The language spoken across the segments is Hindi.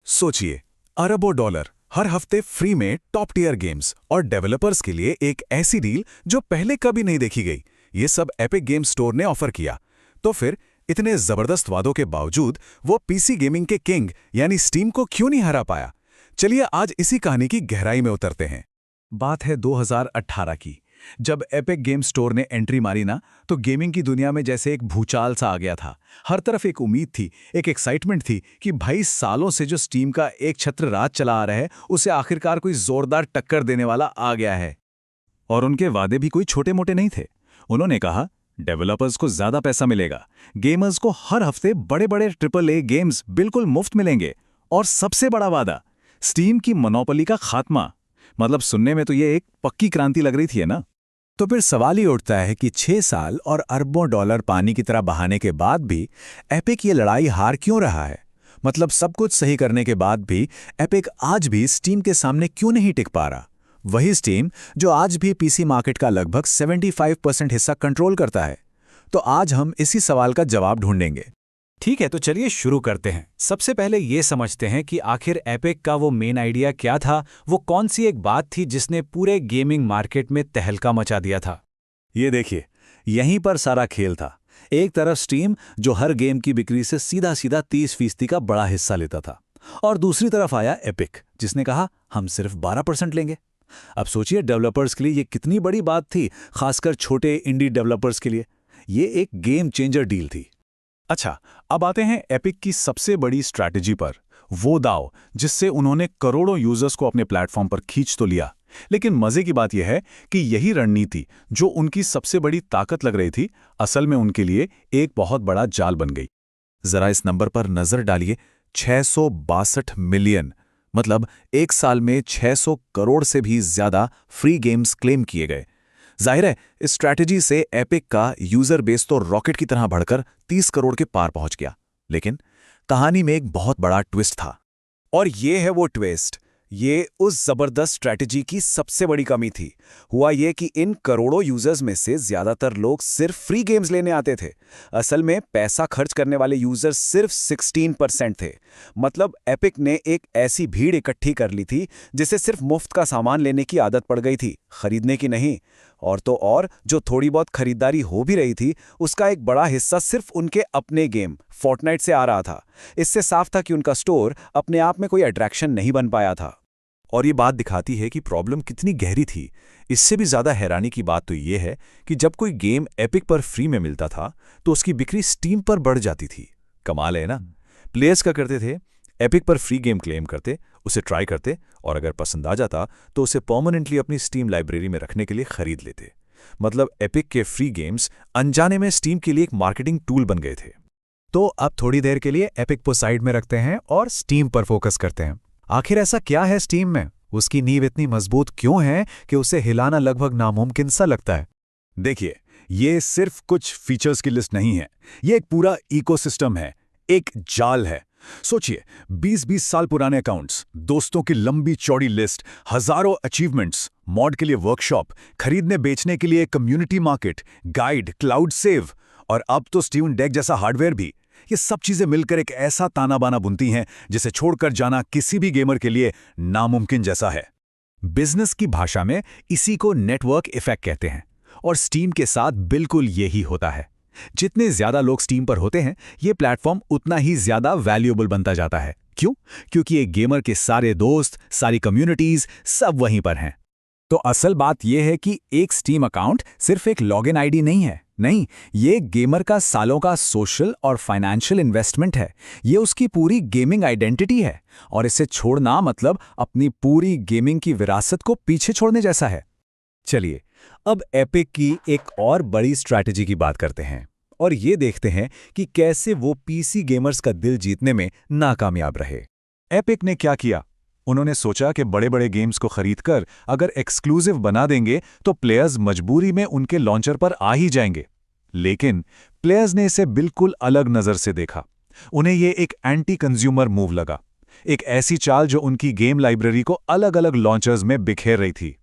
सोचिए, अरबों डॉलर हर हफ्ते फ्री में टॉप टियर गेम्स और डेवलपर्स के लिए एक ऐसी डील जो पहले कभी नहीं देखी गई। ये सब एपिक गेम स्टोर ने ऑफर किया। तो फिर इतने जबरदस्त वादों के बावजूद वो पीसी गेमिंग के किंग यानी स्टीम को क्यों नहीं हरा पाया? चलिए आज इसी कहानी की गहराई में उतरते हैं। बात है 2018 की। जब एपिक गेम स्टोर ने एंट्री मारी ना, तो गेमिंग की दुनिया में जैसे एक भूचाल सा आ गया था। हर तरफ एक उम्मीद थी, एक एक्साइटमेंट थी कि भाई सालों से जो स्टीम का एक छत्र राज चला आ रहा है, उसे आखिरकार कोई जोरदार टक्कर देने वाला आ गया है। और उनके वादे भी कोई छोटे मोटे नहीं थे। उन्होंने कहा, डेवलपर्स को ज्यादा पैसा मिलेगा, गेमर्स को हर हफ्ते बड़े बड़े AAA गेम्स बिल्कुल मुफ्त मिलेंगे, और सबसे बड़ा वादा, स्टीम की मोनोपोली का खात्मा। मतलब सुनने में तो ये एक पक्की क्रांति लग रही थी, है ना? तो फिर सवाल ही उठता है कि 6 साल और अरबों डॉलर पानी की तरह बहाने के बाद भी एपिक ये लड़ाई हार क्यों रहा है? मतलब सब कुछ सही करने के बाद भी एपिक आज भी स्टीम के सामने क्यों नहीं टिक पा रहा? वही स्टीम जो आज भी पीसी मार्केट का लगभग 75% हिस्सा कंट्रोल करता है। तो आज हम इसी सवाल का जवाब ढूंढेंगे। ठीक है, तो चलिए शुरू करते हैं। सबसे पहले ये समझते हैं कि आखिर एपिक का वो मेन आइडिया क्या था, वो कौन सी एक बात थी जिसने पूरे गेमिंग मार्केट में तहलका मचा दिया था। ये देखिए, यहीं पर सारा खेल था। एक तरफ स्टीम जो हर गेम की बिक्री से सीधा सीधा 30% का बड़ा हिस्सा लेता था, और दूसरी तरफ आया एपिक जिसने कहा हम सिर्फ 12% लेंगे। अब सोचिए, डेवलपर्स के लिए ये कितनी बड़ी बात थी, खासकर छोटे इंडी डेवलपर्स के लिए। ये एक गेम चेंजर डील थी। अच्छा, अब आते हैं एपिक की सबसे बड़ी स्ट्रैटेजी पर, वो दाव जिससे उन्होंने करोड़ों यूजर्स को अपने प्लेटफॉर्म पर खींच तो लिया। लेकिन मजे की बात यह है कि यही रणनीति जो उनकी सबसे बड़ी ताकत लग रही थी, असल में उनके लिए एक बहुत बड़ा जाल बन गई। जरा इस नंबर पर नजर डालिए, 662 मिलियन, मतलब एक साल में 600 करोड़ से भी ज्यादा फ्री गेम्स क्लेम किए गए। जाहिर है, इस स्ट्रैटेजी से एपिक का यूजर बेस तो रॉकेट की तरह बढ़कर 30 करोड़ के पार पहुंच गया। लेकिन कहानी में एक बहुत बड़ा ट्विस्ट था। और ये है वो ट्विस्ट। ये उस जबरदस्त स्ट्रैटेजी की सबसे बड़ी कमी थी। हुआ ये कि इन करोड़ों यूजर्स में से ज्यादातर लोग सिर्फ फ्री गेम्स लेने आते थे। असल में पैसा खर्च करने वाले यूजर्स सिर्फ 16% थे। मतलब एपिक ने एक ऐसी भीड़ इकट्ठी कर ली थी जिसे सिर्फ मुफ्त का सामान लेने की आदत पड़ गई थी, खरीदने की नहीं। और तो और जो थोड़ी बहुत खरीदारी हो भी रही थी, उसका एक बड़ा हिस्सा सिर्फ उनके अपने गेम फोर्टनाइट से आ रहा था। इससे साफ था कि उनका स्टोर अपने आप में कोई अट्रैक्शन नहीं बन पाया था। और ये बात दिखाती है कि प्रॉब्लम कितनी गहरी थी। इससे भी ज्यादा हैरानी की बात तो ये है कि जब कोई गेम एपिक पर फ्री में मिलता था, तो उसकी बिक्री स्टीम पर बढ़ जाती थी। कमाल है ना? प्लेयर्स क्या करते थे? एपिक पर फ्री गेम क्लेम करते, उसे ट्राई करते, और अगर पसंद आ जाता तो उसे परमानेंटली अपनी स्टीम लाइब्रेरी में रखने के लिए खरीद लेते। मतलब एपिक के फ्री गेम्स अनजाने में स्टीम के लिए एक मार्केटिंग टूल बन गए थे। तो अब थोड़ी देर के लिए एपिक को साइड में रखते हैं और स्टीम पर फोकस करते हैं। आखिर ऐसा क्या है स्टीम में? उसकी नींव इतनी मजबूत क्यों है कि उसे हिलाना लगभग नामुमकिन सा लगता है? देखिए, ये सिर्फ कुछ फीचर्स की लिस्ट नहीं है, ये एक पूरा इकोसिस्टम है, एक जाल है। सोचिए, 20-20 साल पुराने अकाउंट्स, दोस्तों की लंबी चौड़ी लिस्ट, हजारों अचीवमेंट्स, मॉड के लिए वर्कशॉप, खरीदने बेचने के लिए community market, guide, cloud save, और अब तो स्टीम डेक जैसा हार्डवेयर भी। ये सब चीजें मिलकर एक ऐसा ताना बाना बुनती हैं जिसे छोड़कर जाना किसी भी गेमर के लिए नामुमकिन जैसा है। बिजनेस की भाषा में इसी को नेटवर्क इफेक्ट कहते हैं, और स्टीम के साथ बिल्कुल यही होता है। जितने ज्यादा लोग स्टीम पर होते हैं, ये प्लेटफॉर्म उतना ही ज्यादा वैल्यूएबल बनता जाता है। क्यों? क्योंकि एक गेमर के सारे दोस्त, सारी कम्युनिटीज सब वहीं पर हैं। तो असल बात यह है कि एक स्टीम अकाउंट सिर्फ एक लॉगिन आईडी नहीं है। नहीं, ये गेमर का सालों का सोशल और फाइनेंशियल इन्वेस्टमेंट है। ये उसकी पूरी गेमिंग आइडेंटिटी है, और इसे छोड़ना मतलब अपनी पूरी गेमिंग की विरासत को पीछे छोड़ने जैसा है। चलिए, अब एपिक की एक और बड़ी स्ट्रैटेजी की बात करते हैं, और ये देखते हैं कि कैसे वो पीसी गेमर्स का दिल जीतने में नाकामयाब रहे। एपिक ने क्या किया? उन्होंने सोचा कि बड़े बड़े गेम्स को खरीदकर अगर एक्सक्लूसिव बना देंगे तो प्लेयर्स मजबूरी में उनके लॉन्चर पर आ ही जाएंगे। लेकिन प्लेयर्स ने इसे बिल्कुल अलग नजर से देखा। उन्हें ये एक एंटी कंज्यूमर मूव लगा, एक ऐसी चाल जो उनकी गेम लाइब्रेरी को अलग अलग लॉन्चर्स में बिखेर रही थी।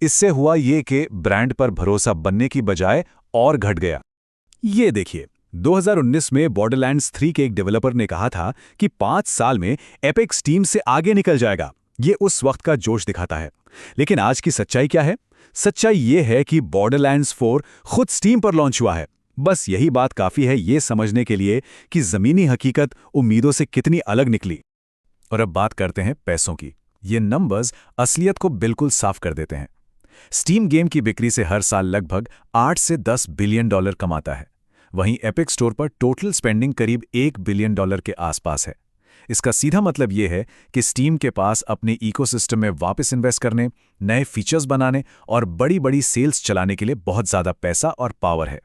इससे हुआ ये कि ब्रांड पर भरोसा बनने की बजाय और घट गया। ये देखिए, 2019 में बॉर्डरलैंड्स 3 के एक डेवलपर ने कहा था कि 5 साल में एपिक स्टीम से आगे निकल जाएगा। ये उस वक्त का जोश दिखाता है। लेकिन आज की सच्चाई क्या है? सच्चाई ये है कि बॉर्डरलैंड्स 4 खुद स्टीम पर लॉन्च हुआ है। बस यही बात काफी है ये समझने के लिए कि जमीनी हकीकत उम्मीदों से कितनी अलग निकली। और अब बात करते हैं पैसों की। ये नंबर्स असलियत को बिल्कुल साफ कर देते हैं। स्टीम गेम की बिक्री से हर साल लगभग 8 से 10 बिलियन डॉलर कमाता है। वहीं एपिक स्टोर पर टोटल स्पेंडिंग करीब 1 बिलियन डॉलर के आसपास है। इसका सीधा मतलब ये है कि स्टीम के पास अपने इकोसिस्टम में वापस इन्वेस्ट करने, नए फीचर्स बनाने और बड़ी-बड़ी सेल्स चलाने के लिए बहुत ज़्यादा पैसा और पावर है।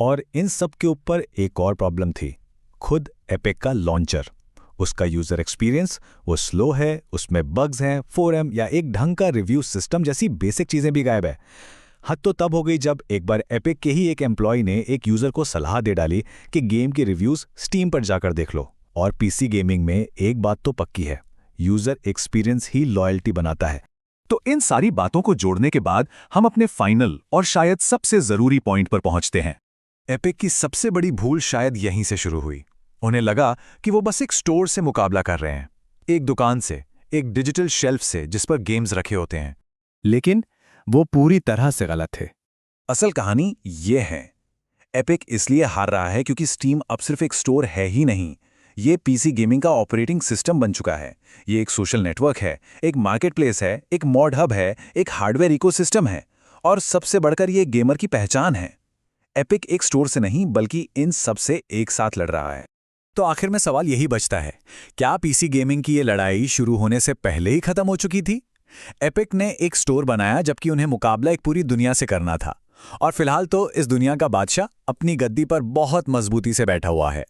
और इन सब के ऊपर एक और प्रॉब्लम थी, खुद एपिक का लॉन्चर। उसका यूज़र एक्सपीरियंस वो स्लो है, उसमें बग्स हैं, फोरम या एक ढंग का रिव्यू सिस्टम जैसी बेसिक चीज़ें भी गायब है। हद तो तब हो गई जब एक बार एपिक के ही एक एम्प्लॉय ने एक यूज़र को सलाह दे डाली कि गेम के रिव्यूज़ स्टीम पर जाकर देख लो। और पीसी गेमिंग में एक बात तो पक्की है, यूज़र एक्सपीरियंस ही लॉयल्टी बनाता है। तो इन सारी बातों को जोड़ने के बाद हम अपने फाइनल और शायद सबसे ज़रूरी पॉइंट पर पहुंचते हैं। एपिक की सबसे बड़ी भूल शायद यहीं से शुरू हुई। उन्हें लगा कि वो बस एक स्टोर से मुकाबला कर रहे हैं, एक दुकान से, एक डिजिटल शेल्फ से जिस पर गेम्स रखे होते हैं। लेकिन वो पूरी तरह से गलत थे। असल कहानी ये है, एपिक इसलिए हार रहा है क्योंकि स्टीम अब सिर्फ एक स्टोर है ही नहीं, ये पीसी गेमिंग का ऑपरेटिंग सिस्टम बन चुका है। ये एक सोशल नेटवर्क है, एक मार्केटप्लेस है, एक मॉड हब है, एक हार्डवेयर इकोसिस्टम है और सबसे बढ़कर ये गेमर की पहचान है। एपिक एक स्टोर से नहीं बल्कि इन सब से एक साथ लड़ रहा है। तो आखिर में सवाल यही बचता है, क्या पीसी गेमिंग की ये लड़ाई शुरू होने से पहले ही खत्म हो चुकी थी? एपिक ने एक स्टोर बनाया जबकि उन्हें मुकाबला एक पूरी दुनिया से करना था, और फिलहाल तो इस दुनिया का बादशाह अपनी गद्दी पर बहुत मजबूती से बैठा हुआ है।